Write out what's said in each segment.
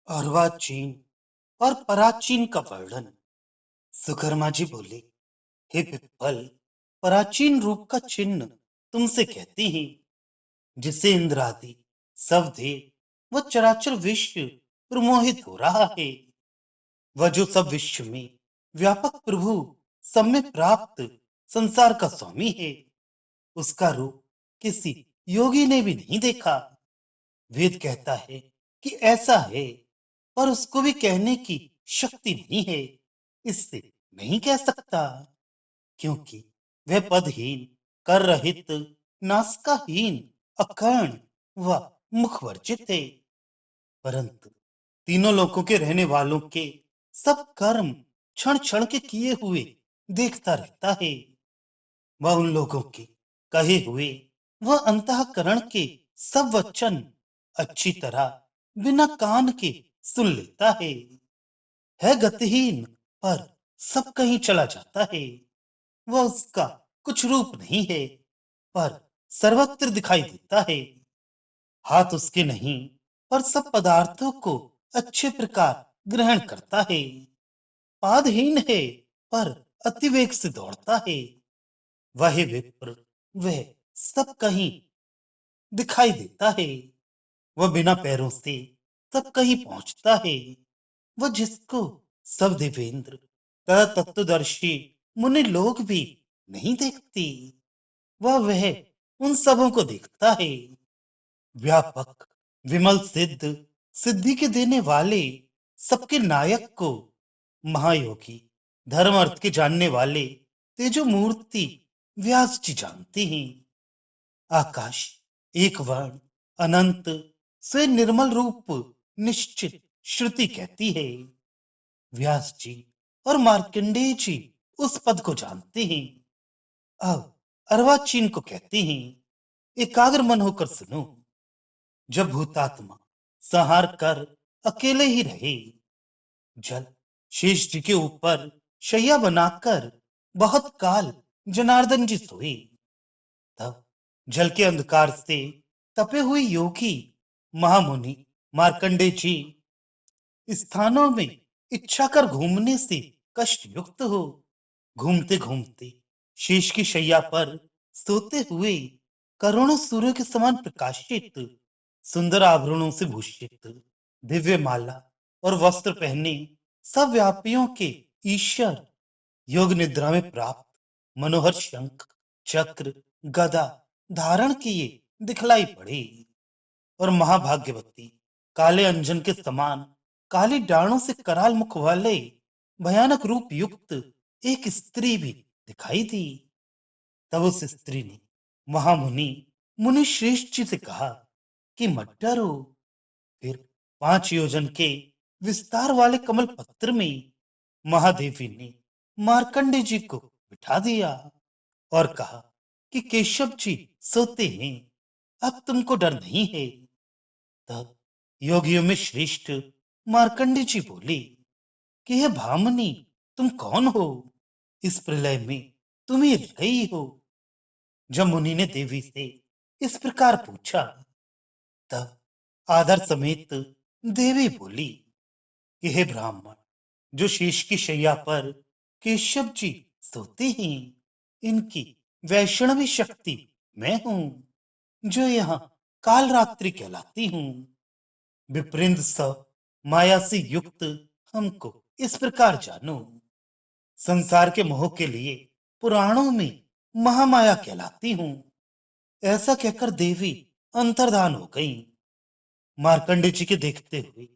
अर्वाचीन और पराचीन का वर्णन। सुकर्मा जी बोले, हे पिप्पल, प्राचीन रूप का चिन्ह तुमसे कहते हैं, जिसे इंद्र आदि सब देव व चराचर विश्व प्रमोहित हो रहा है। वह जो सब विश्व में व्यापक प्रभु, सब में प्राप्त संसार का स्वामी है, उसका रूप किसी योगी ने भी नहीं देखा। वेद कहता है कि ऐसा है, पर उसको भी कहने की शक्ति नहीं है। इससे नहीं कह सकता, क्योंकि वह पदहीन, कर रहित, नासिकाहीन, अकर्ण व मुखवर्जित है। परंतु तीनों लोकों के रहने वालों के सब कर्म क्षण क्षण के किए हुए देखता रहता है। वह उन लोगों के कहे हुए वह अंतःकरण के सब वचन अच्छी तरह बिना कान के सुन लेता है गतिहीन, पर सब कहीं चला जाता है। वह उसका कुछ रूप नहीं है, पर सर्वत्र दिखाई देता है। हाथ उसके नहीं, पर सब पदार्थों को अच्छे प्रकार ग्रहण करता है। पादहीन है, पर अतिवेग से दौड़ता है। वह विप्र, वह सब कहीं दिखाई देता है। वह बिना पैरों से सब कहीं पहुंचता है। वह जिसको सब देवेंद्र तथा तत्वदर्शी मुनि लोग भी नहीं देखती, वह उन सबों को देखता है। व्यापक, विमल सिद्ध, सिद्धि के देने वाले, सबके नायक को, महायोगी, धर्म अर्थ के जानने वाले तेजो मूर्ति व्यास जी जानते हैं। आकाश एक वर्ण, अनंत, से निर्मल रूप निश्चित श्रुति कहती है। व्यास जी और मार्कंडेय जी उस पद को जानते हैं। अब अर्वाचीन को कहते हैं, एकाग्र मन होकर सुनो। जब भूतात्मा संहार कर अकेले ही रहे, जल शेष जी के ऊपर शैया बनाकर बहुत काल जनार्दन जी सोए। तब जल के अंधकार से तपे हुए योगी महामुनि मार्कंडे जी स्थानों में इच्छा कर घूमने से कष्ट युक्त हो, घूमते घूमते शेष की शैया पर सोते हुए करोड़ों सूर्य के समान प्रकाशित, सुंदर आभरणों से भूषित, दिव्य माला और वस्त्र पहने सब व्यापियों के ईश्वर योग निद्रा में प्राप्त मनोहर शंख, चक्र, गदा धारण किए दिखलाई पड़े। और महाभाग्यवती काले अंजन के समान काली डालों से कराल मुख वाले भयानक रूप युक्त एक स्त्री भी दिखाई दी। तब उस स्त्री ने महामुनि मुनि श्रेष्ठ जी से कहा कि मत डरो। फिर 5 योजन के विस्तार वाले कमल पत्र में महादेवी ने मार्कंडे जी को बिठा दिया और कहा कि केशव जी सोते हैं, अब तुमको डर नहीं है। तब योगियों में श्रेष्ठ मार्कंडे जी बोले कि हे भामनी, तुम कौन हो? इस प्रलय में तुम ही रही हो। जब मुनि ने देवी से इस प्रकार पूछा, तब आदर समेत देवी बोली कि हे ब्राह्मण, जो शेष की शैया पर केशव जी सोते हैं, इनकी वैष्णवी शक्ति मैं हूं, जो यहाँ काल रात्रि कहलाती हूँ। विपरीत सब माया से युक्त हमको इस प्रकार जानो। संसार के मोह के लिए पुराणों में महामाया कहलाती हूँ। ऐसा कहकर देवी अंतर्धान हो गई। मार्कंडे जी के देखते हुए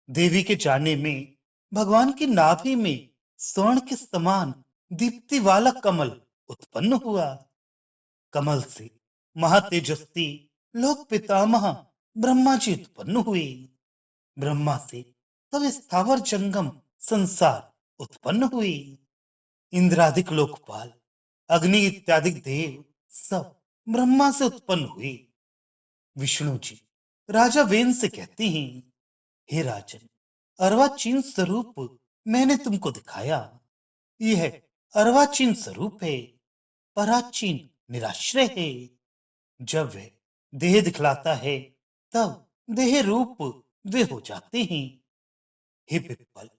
देवी के जाने में भगवान की नाभि में स्वर्ण के समान दीप्ति वाला कमल उत्पन्न हुआ। कमल से महातेजस्वी लोक पितामह ब्रह्मा जी उत्पन्न हुए। ब्रह्मा से तब स्थावर जंगम संसार उत्पन्न हुए। इंद्रादिक लोकपाल, अग्नि इत्यादि देव सब ब्रह्मा से उत्पन्न हुए। विष्णु जी राजा वेन से कहते हैं, हे राजन, अर्वाचीन स्वरूप मैंने तुमको दिखाया। यह अर्वाचीन स्वरूप है, पराचीन निराश्रय है। जब वह देह दिखलाता है, तब देह रूप वे हो जाते हैं। हे पिप्पल,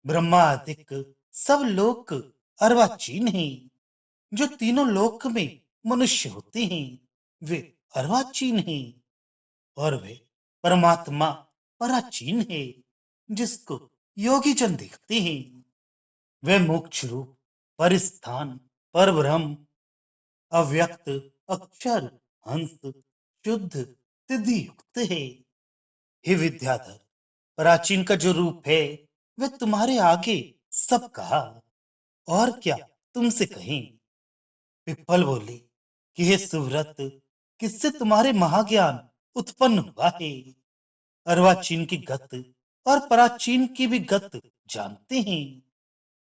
ब्रह्मादिक सब लोक अर्वाचीन हैं। जो तीनों लोक में मनुष्य होते हैं वे अर्वाचीन हैं, और वे परमात्मा पराचीन है जिसको योगी जन देखते हैं। वे मोक्ष रूप परिस्थान परब्रह्म अव्यक्त अक्षर हंस शुद्ध सिद्धि युक्त है। हे विद्याधर, प्राचीन का जो रूप है वह तुम्हारे आगे सब कहा, और क्या तुमसे कहें। पिप्पल बोले कि हे सुव्रत, किससे तुम्हारे महाज्ञान उत्पन्न हुआ है। अर्वाचीन की गत और पराचीन की भी गत जानते हैं।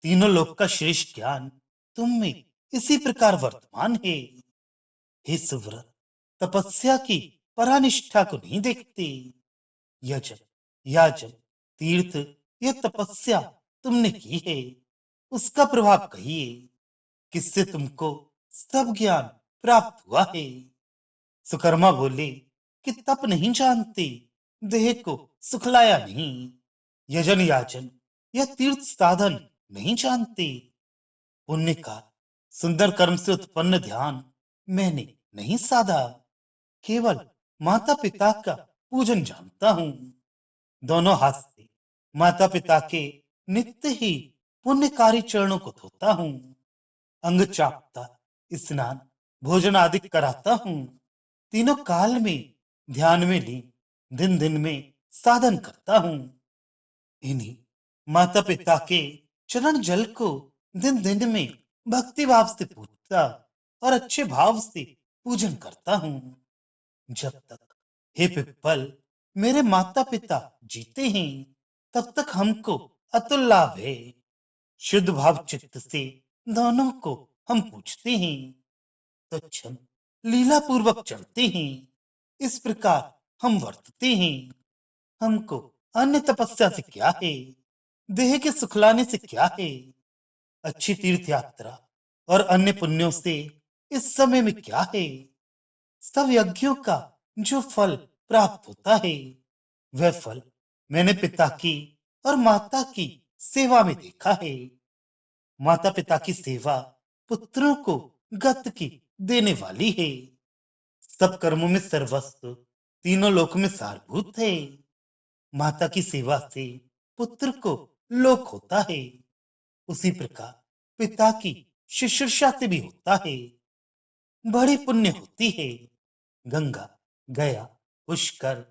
तीनों लोक का श्रेष्ठ ज्ञान तुम में इसी प्रकार वर्तमान है। हे सुव्रत, तपस्या की परानिष्ठा को नहीं देखते। यजन याजन तीर्थ ये तपस्या तुमने की है, उसका प्रभाव कहिए। किससे तुमको सब ज्ञान प्राप्त हुआ है। सुकर्मा बोले कि तप नहीं जानते, देह को सुखलाया नहीं। यजन याचन यह तीर्थ साधन नहीं जानते। पुण्य का सुंदर कर्म से उत्पन्न ध्यान मैंने नहीं साधा। केवल माता पिता का पूजन जानता हूं। दोनों हाथ से माता पिता के नित्य ही पुण्यकारी चरणों को धोता हूं। अंग चापता स्नान भोजन आदि कराता हूं। तीनों काल में ध्यान में लीन दिन दिन में साधन करता हूं। इन्हीं माता पिता के चरण जल को दिन दिन में भक्ति भाव से पूजता और अच्छे भाव से पूजन करता हूं। जब तक हे पिप्पल मेरे माता पिता जीते हैं तब तक हमको अतुल लाभ है। शुद्ध भाव चित्त से दोनों को हम पूछते हैं तो क्षण लीला पूर्वक चढ़ते हैं। इस प्रकार हम वर्तते हैं। हमको अन्य तपस्या से क्या है, देह के सुखलाने से क्या है। अच्छी तीर्थ यात्रा और अन्य पुण्यों से इस समय में क्या है। सब यज्ञों का जो फल प्राप्त होता है वह फल मैंने पिता की और माता की सेवा में देखा है। माता पिता की सेवा पुत्रों को गति की देने वाली है। सब कर्मों में सर्वस्व तीनों लोक में सारभूत है। माता की सेवा से पुत्र को लोक होता है, उसी प्रकार पिता की शुश्रूषा से भी होता है। बड़ी पुण्य होती है। गंगा गया पुष्कर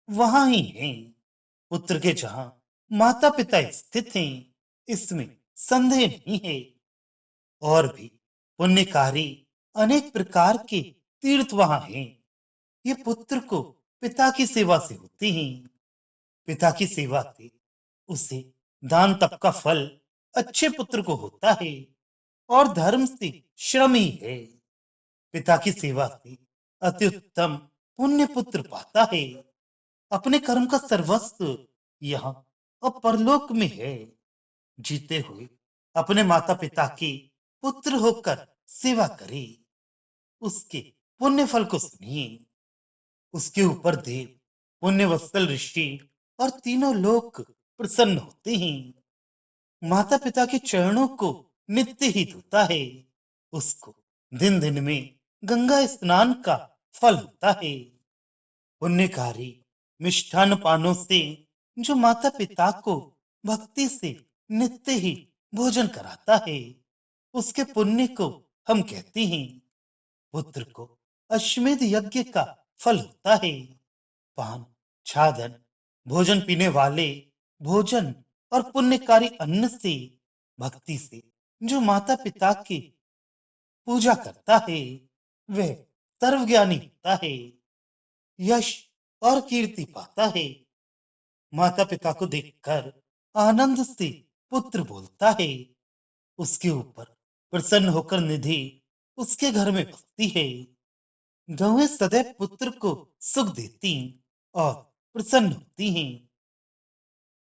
वहां ही है। पुत्र के जहां माता पिता स्थित हैं इसमें संदेह नहीं है। और भी पुण्यकारी अनेक प्रकार के तीर्थ वहां हैं। ये पुत्र को पिता की सेवा से होते हैं। पिता की सेवा से उसे दान तप का फल अच्छे पुत्र को होता है, और धर्म से श्रम ही है। पिता की सेवा से अति उत्तम पुण्य पुत्र पाता है। अपने कर्म का सर्वस्व यहाँ और परलोक में है। जीते हुए अपने माता पिता की पुत्र होकर सेवा करे, उसके पुण्य फल को सुनिए। उसके ऊपर देव पुण्य वत्सल ऋषि और तीनों लोग प्रसन्न होते हैं। माता पिता के चरणों को नित्य ही धोता है, उसको दिन दिन में गंगा स्नान का फल होता है। पुण्यकारी मिष्ठान पानों से जो माता पिता को भक्ति से नित्य ही भोजन कराता है उसके पुण्य को हम कहते हैं। पुत्र को अश्वमेध यज्ञ का फल होता है। पान छादन भोजन पीने वाले भोजन और पुण्यकारी अन्न से भक्ति से जो माता पिता की पूजा करता है वह सर्वज्ञानी होता है, यश और कीर्ति पाता है। माता पिता को देखकर आनंद से पुत्र बोलता है। उसके ऊपर प्रसन्न होकर निधि उसके घर में बसती है। गौएं सदैव पुत्र को सुख देती और प्रसन्न होती हैं।